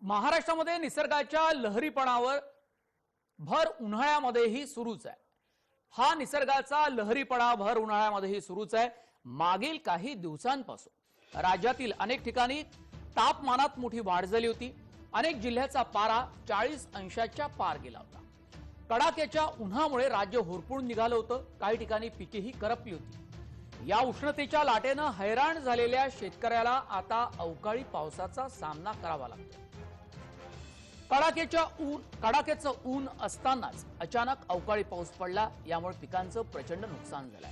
महाराष्ट्रामध्ये निसर्गाच्या लहरीपणावर भर उन्हाळ्यामध्येही सुरूच आहे। हा निसर्गाचा लहरीपणा भर उन्हाळ्यामध्येही सुरूच आहे। मागील काही दिवसांपासून राज्यातील अनेक ठिकाणी तापमानात मोठी वाढ झाली होती। अनेक जिल्ह्याचा पारा 40 अंशाच्या पार गेला होता। कडाक्याच्या उन्हामुळे राज्य होरपून निघालं होतं। काही ठिकाणी पिकेही करपली होती। या उष्णतेच्या लाटेनं हैराण झालेल्या शेतकऱ्याला आता अवकाळी पावसाचा सामना करावा लागतो। कडाक्याचं ऊन असतानाच अचानक अवकाळी पाऊस पडला, यामुळे पिकांचं प्रचंड नुकसान झालंय।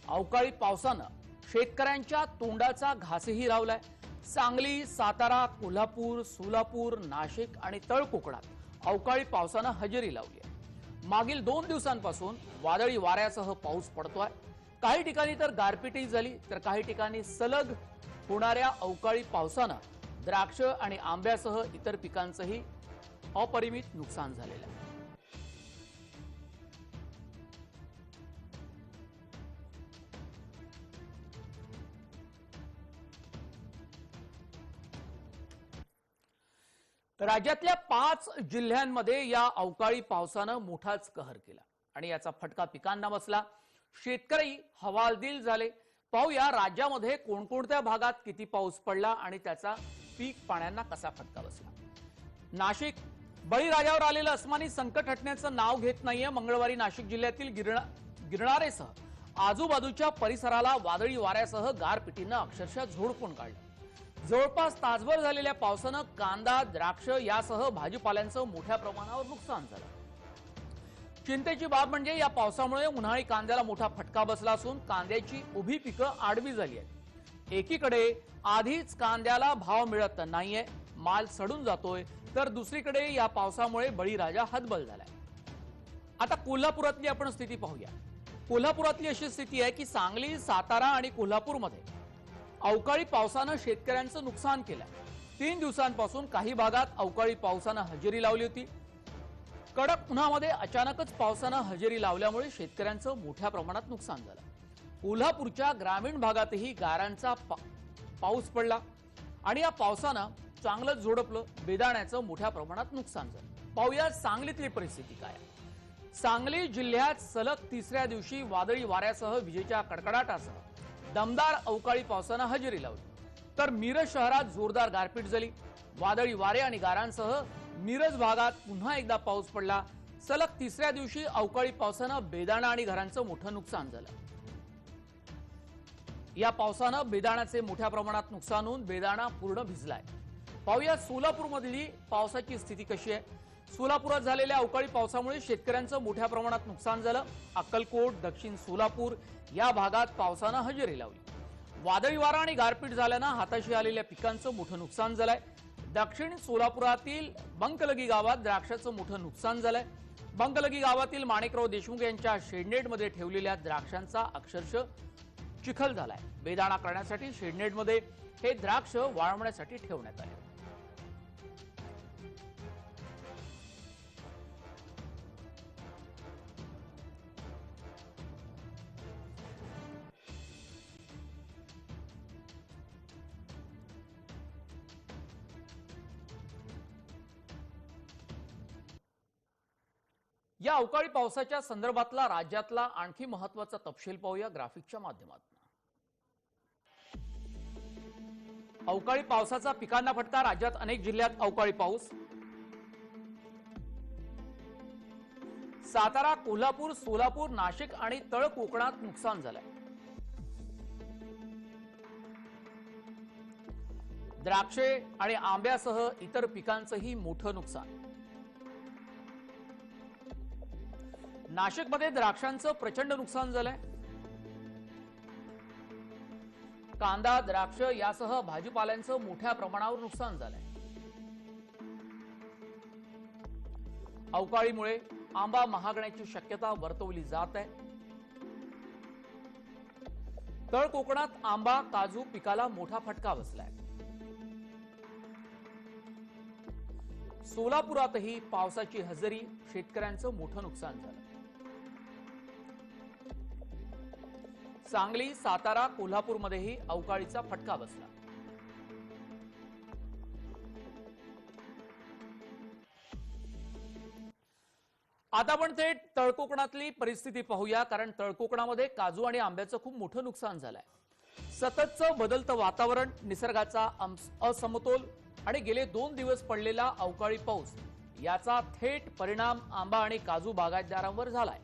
अवकाळी पावसानं शेतकऱ्यांच्या तोंडाचा घासही लावलाय। सांगली, सातारा, कोल्हापूर, सोलापूर, नाशिक आणि तळ कोकणात अवकाळी पावसानं हजेरी लावली आहे। मागील 2 दिवसांपासून वादळी वाऱ्यासह पाऊस पडतोय। काही ठिकाणी तर गारपीटही झाली, तर काही ठिकाणी सलग होणाऱ्या अवकाळी पावसानं द्राक्ष आणि आंब्यासह इतर पिकांचंही अपरिमित नुकसान झालेलं आहे। राज्यातल्या 5 जिल्ह्यांमध्ये या अवकाळी पावसानं मोठाच कहर केला आणि याचा फटका पिकांना बसला। शेतकरी हवालदिल झाले। पाहूया राज्यामध्ये कोणकोणत्या भागात किती पाऊस पडला आणि त्याचा पीक पाण्यांना कसा फटका बसला। नाशिक, बळीराजावर आलेलं अस्मानी संकट हटण्याचं नाव घेत नाहीये। मंगळवारी नाशिक जिल्ह्यातील गिरणारेसह आजूबाजूच्या परिसराला वादळी वाऱ्यासह गारपिटीनं अक्षरशः झोडपून काढलं। जवळपास तासभर झालेल्या पावसानं कांदा, द्राक्ष यासह भाजीपाल्यांचं मोठ्या प्रमाणावर नुकसान झालं। चिंतेची बाब म्हणजे या पावसामुळे उन्हाळी कांद्याला मोठा फटका बसला असून कांद्याची उभी पिकं आडवी झाली आहेत। एकीकडे आधीच कांद्याला भाव मिळत नाहीये, माल सडून जातोय, तर दुसरीकडे या पावसामुळे बळीराजा हतबल झालाय। आता कोल्हापुरातली आपण स्थिती पाहूया। कोल्हापुरातली अशी स्थिती आहे की सांगली, सातारा आणि कोल्हापूरमध्ये अवकाळी पावसानं शेतकऱ्यांचं नुकसान केलं। 3 दिवसांपासून काही भागात अवकाळी पावसानं हजेरी लावली होती। कडक उन्हामध्ये अचानकच पावसानं हजेरी लावल्यामुळे शेतकऱ्यांचं मोठ्या प्रमाणात नुकसान झालं। कोल्हापूरच्या ग्रामीण भागातही गारांचा पाऊस पडला आणि या पावसानं चांगलंच झोडपलं। बेदाण्याचं मोठ्या प्रमाणात नुकसान झालं। पाहूया सांगलीतली परिस्थिती काय आहे। सांगली जिल्ह्यात सलग 3ऱ्या दिवशी वादळी वाऱ्यासह विजेच्या कडकडाटासह दमदार अवकाळी पावसानं हजेरी लावली, तर मिरज शहरात जोरदार गारपीट झाली। वादळी वारे आणि गारांसह मिरज भागात पुन्हा एकदा पाऊस पडला। सलग 3ऱ्या दिवशी अवकाळी पावसानं बेदाणा आणि घरांचं मोठं नुकसान झालं। या पावसानं बेदाण्याचे मोठ्या प्रमाणात नुकसान होऊन बेदाणा पूर्ण भिजलाय। पाहूया सोलापूरमधली पावसाची स्थिती कशी आहे। सोलापुरात झालेल्या अवकाळी पावसामुळे शेतकऱ्यांचं मोठ्या प्रमाणात नुकसान झालं। अक्कलकोट, दक्षिण सोलापूर या भागात पावसानं हजेरी लावली। वादळी वारा आणि गारपीट झाल्यानं हाताशी आलेल्या पिकांचं मोठं नुकसान झालंय। दक्षिण सोलापुरातील बंकलगी गावात द्राक्षाचं मोठं नुकसान झालंय। बंकलगी गावातील माणिकराव देशमुख यांच्या शेडनेटमध्ये ठेवलेल्या द्राक्षांचा अक्षरशः चिखल झालाय। बेदाणा करण्यासाठी शेडनेटमध्ये हे द्राक्ष वाळवण्यासाठी ठेवण्यात आले। या अवकाळी पावसाच्या संदर्भातला राज्यातला आणखी महत्त्वाचा तपशील पाहूया ग्राफिकच्या माध्यमातून। अवकाळी पावसाचा पिकांना फटका, राज्यात अनेक जिल्ह्यात अवकाळी पाऊस। सातारा, कोल्हापूर, सोलापूर, नाशिक आणि तळ कोकणात नुकसान झालंय। द्राक्षे आणि आंब्यासह इतर पिकांचंही मोठं नुकसान। नाशिकमध्ये द्राक्षांचं प्रचंड नुकसान झालंय। कांदा, द्राक्ष यासह भाजीपाल्यांचं मोठ्या प्रमाणावर नुकसान झालंय। अवकाळीमुळे आंबा महागण्याची शक्यता वर्तवली जात आहे। तळ कोकणात आंबा, काजू पिकाला मोठा फटका बसलाय। सोलापुरातही पावसाची हजेरी, शेतकऱ्यांचं मोठं नुकसान झालं। सांगली, सातारा, कोल्हापूरमध्येही अवकाळीचा फटका बसला। आता आपण थेट तळकोकणातली परिस्थिती पाहूया, कारण तळकोकणामध्ये काजू आणि आंब्याचं खूप मोठं नुकसान झालंय। सततचं बदलतं वातावरण, निसर्गाचा असमतोल आणि गेले 2 दिवस पडलेला अवकाळी पाऊस याचा थेट परिणाम आंबा आणि काजू बागायतदारांवर झालाय।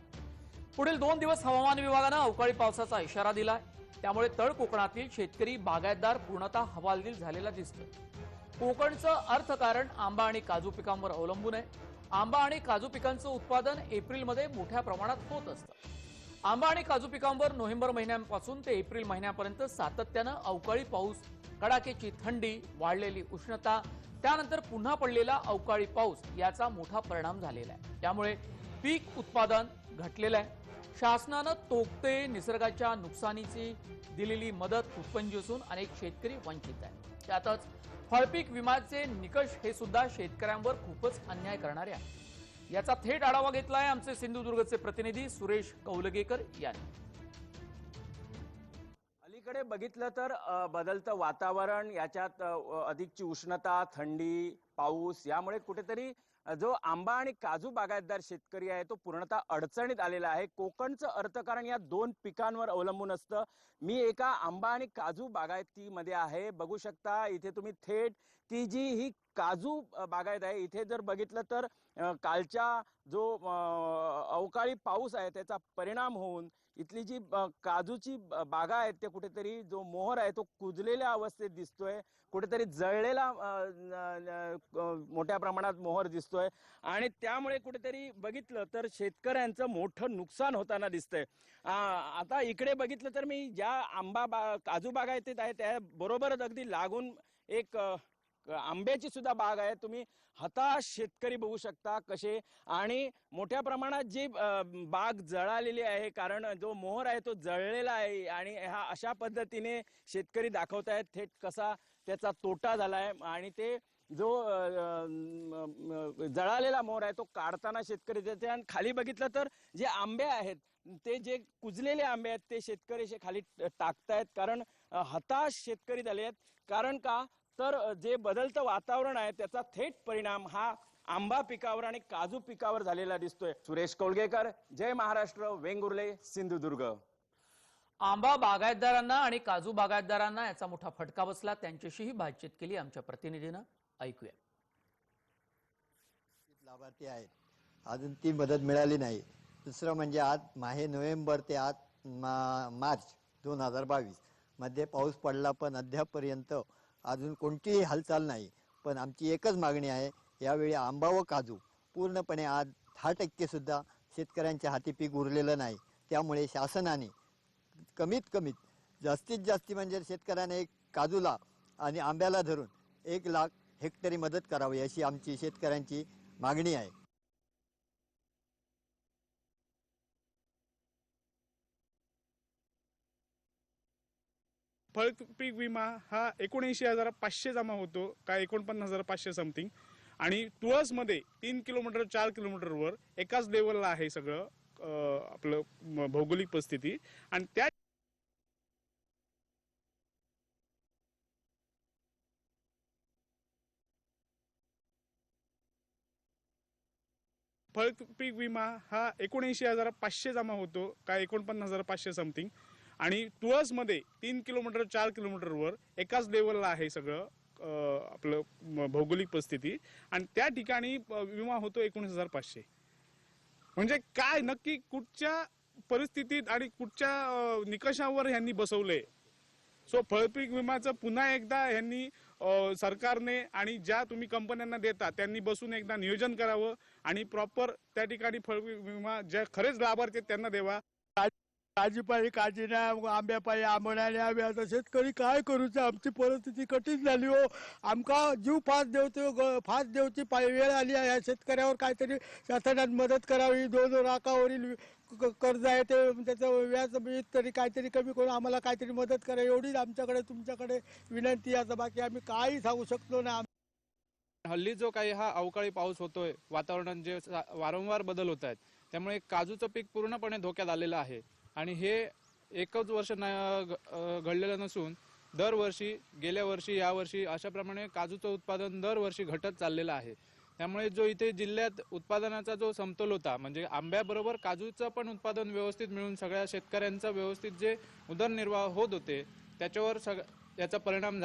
पुढील 2 दिवस हवामान विभागानं अवकाळी पावसाचा इशारा दिलाय, त्यामुळे तळकोकणातील शेतकरी बागायतदार पूर्णतः हवालदिल झालेला दिसतोय। कोकणचं अर्थकारण आंबा आणि काजू पिकांवर अवलंबून आहे। आंबा आणि काजू पिकांचं उत्पादन एप्रिलमध्ये मोठ्या प्रमाणात होत असतं। आंबा आणि काजू पिकांवर नोव्हेंबर महिन्यापासून ते एप्रिल महिन्यापर्यंत सातत्यानं अवकाळी पाऊस, कडाक्याची थंडी, वाढलेली उष्णता, त्यानंतर पुन्हा पडलेला अवकाळी पाऊस याचा मोठा परिणाम झालेला आहे। त्यामुळे पीक उत्पादन घटलेलं आहे। शासनानं तोकते निसर्गाच्या नुकसानीची दिलेली मदत तुटपुंजी असून अनेक शेतकरी वंचित आहेत। त्यातच फळपीक विम्याचे निकष हे सुद्धा शेतकऱ्यांवर खूपच अन्याय करणारे आहेत। याचा थेट आढावा घेतलाय आमचे सिंधुदुर्गचे प्रतिनिधी सुरेश कौलगेकर यांनी। अलीकडे बघितलं तर बदलतं वातावरण, याच्यात अधिकची उष्णता, थंडी, पाऊस यामुळे कुठेतरी जो आंबा आणि काजू बागायतदार शेतकरी आहे तो पूर्णतः अडचणीत आलेला आहे। कोकणचं अर्थकारण या 2 पिकांवर अवलंबून असतं। मी एका आंबा आणि काजू बागायतीमध्ये आहे। बघू शकता इथे तुम्ही थेट की जी ही काजू बागायत आहे, इथे जर बघितलं तर कालच्या जो अवकाळी पाऊस आहे त्याचा परिणाम होऊन इथली जी काजूची बागा आहेत ते कुठेतरी जो मोहर आहे तो कुजलेल्या अवस्थेत दिसतोय, कुठेतरी जळलेला मोठ्या प्रमाणात मोहर दिसतोय आणि त्यामुळे कुठेतरी बघितलं तर शेतकऱ्यांचं मोठं नुकसान होताना दिसतंय। आता इकडे बघितलं तर मी ज्या काजू बागायतीत आहे त्या बरोबरच अगदी लागून एक आंब्याची सुद्धा बाग आहे। तुम्ही हताश शेतकरी बघू शकता कसे, आणि मोठ्या प्रमाणात जी बाग जळालेली आहे, कारण जो मोहर आहे तो जळलेला आहे आणि हा अशा पद्धतीने शेतकरी दाखवतायत थेट कसा त्याचा तोटा झालाय। आणि ते जो जळालेला मोहर आहे तो काढताना शेतकरी देते, आणि खाली बघितलं तर जे आंबे आहेत ते जे कुजलेले आंबे आहेत ते शेतकरी खाली टाकतायत, कारण हताश शेतकरी झाले आहेत। कारण का तर जे बदलतं वातावरण आहे त्याचा थेट परिणाम हा आंबा पिकावर आणि काजू पिकावर झालेला दिसतोय। सुरेश कौलगेकर, जय महाराष्ट्र, वेंगुर्ले, सिंधुदुर्ग। आंबा बागायतदारांना आणि काजू बागायतदारांना याचा मोठा फटका बसला, त्यांच्याशीही बातचीत केली आमच्या प्रतिनिधीनं। ऐकूया। लाभार्थी आहेत, अजून ती मदत मिळाली नाही। दुसरं म्हणजे आज नोव्हेंबर ते आज मार्च 2022 मध्ये पाऊस पडला, पण अद्यापपर्यंत अजून कोणतीही हालचाल नाही। पण आमची एकच मागणी आहे, यावेळी आंबा व काजू पूर्णपणे आज 10% सुद्धा शेतकऱ्यांच्या हाती पीक उरलेलं नाही। त्यामुळे शासनाने कमीत कमीत जास्तीत जास्त म्हणजे शेतकऱ्याने काजूला आणि आंब्याला धरून 1 लाख हेक्टरी मदत करावी अशी आमची शेतकऱ्यांची मागणी आहे। फळपीक विमा हा 79,500 जमा होतो का 49,500 समथिंग, आणि तुळसमध्ये 3 किलोमीटर 4 किलोमीटरवर एकाच लेवलला आहे सगळं आपलं भौगोलिक परिस्थिती, आणि त्या फळपीक विमा हा 79,500 जमा होतो का 49,500 समथिंग, आणि तुळसमध्ये 3 किलोमीटर 4 किलोमीटरवर एकाच लेवलला आहे सगळं आपलं भौगोलिक परिस्थिती, आणि त्या ठिकाणी विमा होतो 19,500। म्हणजे काय नक्की कुठच्या परिस्थितीत आणि कुठच्या निकषावर यांनी बसवलंय। सो फळपीक विम्याचं पुन्हा एकदा यांनी सरकारने आणि ज्या तुम्ही कंपन्यांना देता त्यांनी बसून एकदा नियोजन करावं आणि प्रॉपर त्या ठिकाणी फळपीक विमा ज्या खरेच लाभार्थी त्यांना द्यावा। काजीपायी काजी नाही, आंब्यापायी आंबा नाही, आता शेतकरी काय करूचं, आमची परिस्थिती कठीण झाली हो। आमका जीव फास देवची वेळ आली आहे। या शेतकऱ्यावर काहीतरी शासनाने मदत करावी। 2 लाखावरील कर्ज आहे ते त्याचं व्याज तरी काहीतरी कमी करून आम्हाला काहीतरी मदत करा, एवढीच आमच्याकडे तुमच्याकडे विनंती आहे। बाकी आम्ही काही सांगू शकलो ना। हल्ली जो काही हा अवकाळी पाऊस होतोय, वातावरणात जे वारंवार बदल होत आहेत, त्यामुळे काजूचं पीक पूर्णपणे धोक्यात आलेलं आहे। आणि हे एकच वर्ष घडलेलं नसून दरवर्षी, गेल्या वर्षी, यावर्षी अशाप्रमाणे काजूचं उत्पादन दरवर्षी घटत चाललेलं आहे। त्यामुळे जो इथे जिल्ह्यात उत्पादनाचा जो समतोल होता, म्हणजे आंब्याबरोबर काजूचं पण उत्पादन व्यवस्थित मिळून सगळ्या शेतकऱ्यांचा व्यवस्थित जे उदरनिर्वाह होत होते त्याच्यावर याचा परिणाम